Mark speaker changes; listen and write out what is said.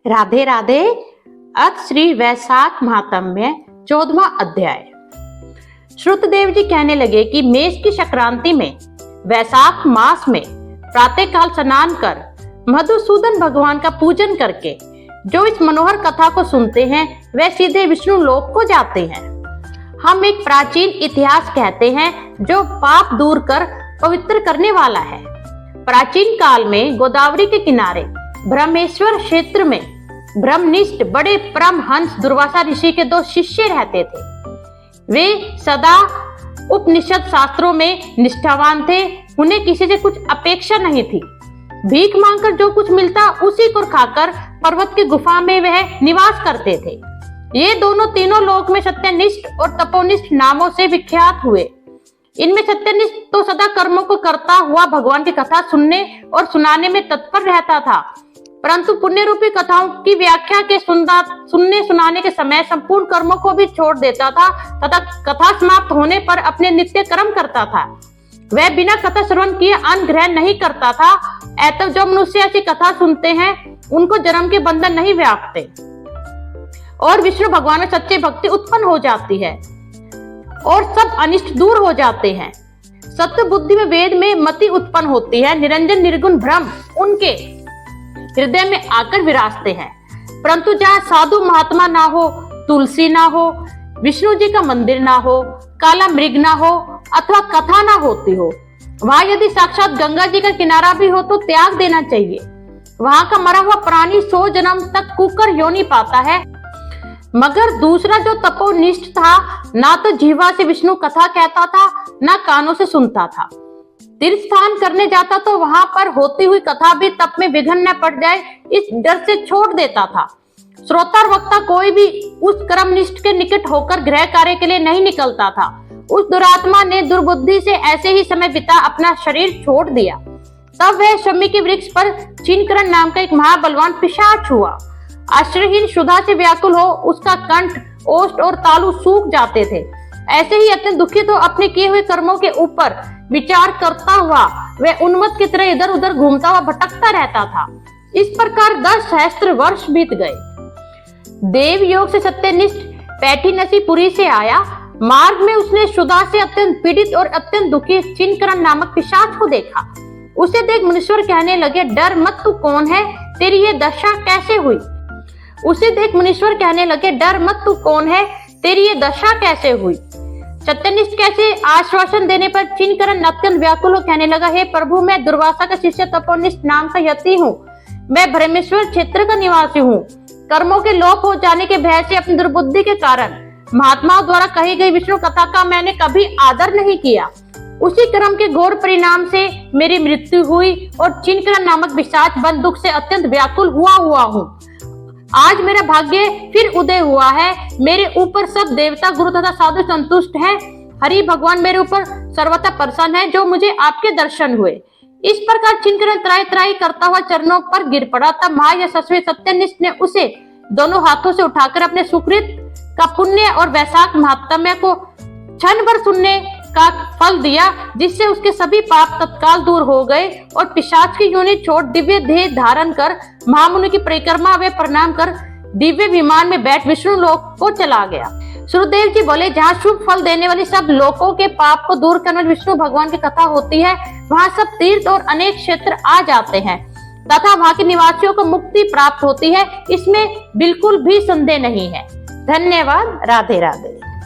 Speaker 1: राधे राधे। अथ श्री वैशाख महात्म्य 14वां अध्याय। श्रुतदेव जी कहने लगे कि मेष की संक्रांति में वैशाख मास में प्रातःकाल स्नान कर मधुसूदन भगवान का पूजन करके जो इस मनोहर कथा को सुनते हैं वे सीधे विष्णु लोक को जाते हैं। हम एक प्राचीन इतिहास कहते हैं जो पाप दूर कर पवित्र करने वाला है। प्राचीन काल में गोदावरी के किनारे ब्रह्मेश्वर क्षेत्र में ब्रह्मनिष्ठ बड़े परमहंस दुर्वासा ऋषि के 2 शिष्य रहते थे। वे सदा उपनिषद शास्त्रों में निष्ठावान थे। उन्हें किसी से कुछ अपेक्षा नहीं थी। भीख मांगकर जो कुछ मिलता उसी को खाकर पर्वत की गुफा में वह निवास करते थे। ये दोनों तीनों लोक में सत्यनिष्ठ और तपोनिष्ठ नामों से विख्यात हुए। इनमें सत्यनिष्ठ तो सदा कर्मों को करता हुआ भगवान की कथा सुनने और सुनाने में तत्पर रहता था, परंतु पुण्य रूपी कथाओं की व्याख्या के सुनने सुनाने के समय संपूर्ण कर्मों को भी छोड़ देता था तथा कथा समाप्त होने पर अपने नित्य कर्म करता था। वह बिना कथा श्रवण किए अन्न ग्रहण नहीं करता था। ऐसे जो मनुष्य ऐसी कथा सुनते हैं उनको जन्म के बंधन नहीं व्यापते और विष्णु भगवान में सच्ची भक्ति उत्पन्न हो जाती है और सब अनिष्ट दूर हो जाते हैं। सत्य बुद्धि में वेद में मति उत्पन्न होती है। निरंजन निर्गुण ब्रह्म उनके हृदय में आकर विराजते हैं। परंतु जहाँ साधु महात्मा ना हो, तुलसी ना हो, विष्णु जी का मंदिर ना हो, काला मृग ना हो अथवा कथा ना होती हो, वहां यदि साक्षात गंगा जी का किनारा भी हो तो त्याग देना चाहिए। वहां का मरा हुआ प्राणी 100 जन्म तक कुकर योनि पाता है। मगर दूसरा जो तपोनिष्ठ था, ना तो जीवा से विष्णु कथा कहता था, ना कानों से सुनता था। तीर्थ स्थान करने जाता तो वहां पर होती हुई कथा भी तप में विघ्न न पड़ जाए इस डर से छोड़ देता था। श्रोता और वक्ता कोई भी उस कर्मनिष्ठ के निकट होकर गृह कार्य के लिए नहीं निकलता था। उस दुरात्मा ने दुर्बुद्धि से ऐसे ही समय बिता अपना शरीर छोड़ दिया। तब वह शमी के वृक्ष पर चिनकरण नाम का एक महाबलवान पिशाच हुआ। आश्रयहीन क्षुधा से व्याकुल हो उसका कंठ, ओष्ठ और तालु सूख जाते थे। ऐसे ही अत्यंत दुखित हो अपने किए हुए कर्मों के ऊपर विचार करता हुआ वह उन्मत्त की तरह इधर उधर घूमता हुआ भटकता रहता था। इस प्रकार 10 सहस्त्र वर्ष बीत गए। देव योग से सत्यनिष्ठ पैठीनसीपुरी से आया। मार्ग में उसने क्षुधा से अत्यंत पीड़ित और अत्यंत दुखी चिनकरण नामक पिशाच को देखा। उसे देख मुनीश्वर कहने लगे, डर मत, तू कौन है? तेरी ये दशा कैसे हुई? उसे देख मुनीश्वर कहने लगे, डर मत, तू कौन है? तेरी ये दशा कैसे हुई? सत्यनिष्ठ कैसे आश्वासन देने पर चिनकरण अत्यंत व्याकुल हो कहने लगा, हे प्रभु, मैं दुर्वासा का शिष्य तपोनिष्ठ नाम का यति हूँ। मैं ब्रह्मेश्वर क्षेत्र का निवासी हूँ। कर्मों के लोप हो जाने के भय से अपनी दुर्बुद्धि के कारण महात्माओं द्वारा कही गई विष्णु कथा का मैंने कभी आदर नहीं किया। उसी कर्म के घोर परिणाम से मेरी मृत्यु हुई और चिनकरण नामक पिशाच बन दुख से अत्यंत व्याकुल हुआ हूँ। आज मेरा भाग्य फिर उदय हुआ है। मेरे ऊपर सब देवता, गुरु तथा साधु संतुष्ट हैं। हरि भगवान मेरे ऊपर सर्वथा प्रसन्न है जो मुझे आपके दर्शन हुए। इस प्रकार चिनकरण त्राई त्राई करता हुआ चरणों पर गिर पड़ा। तब महायशस्वी सत्यनिष्ठ ने उसे दोनों हाथों से उठाकर अपने सुकृत का पुण्य और वैशाख महात्म्य को क्षण भर सुनने का फल दिया, जिससे उसके सभी पाप तत्काल दूर हो गए और पिशाच की योनि छोड़ दिव्य देह धारण कर महामुनि की परिक्रमा वे प्रणाम कर दिव्य विमान में बैठ विष्णु लोक को चला गया। श्रुतदेव जी बोले, जहाँ शुभ फल देने वाली सब लोकों के पाप को दूर करने वाली विष्णु भगवान की कथा होती है, वहाँ सब तीर्थ और अनेक क्षेत्र आ जाते हैं तथा वहाँ के निवासियों को मुक्ति प्राप्त होती है। इसमें बिल्कुल भी संदेह नहीं है। धन्यवाद। राधे राधे।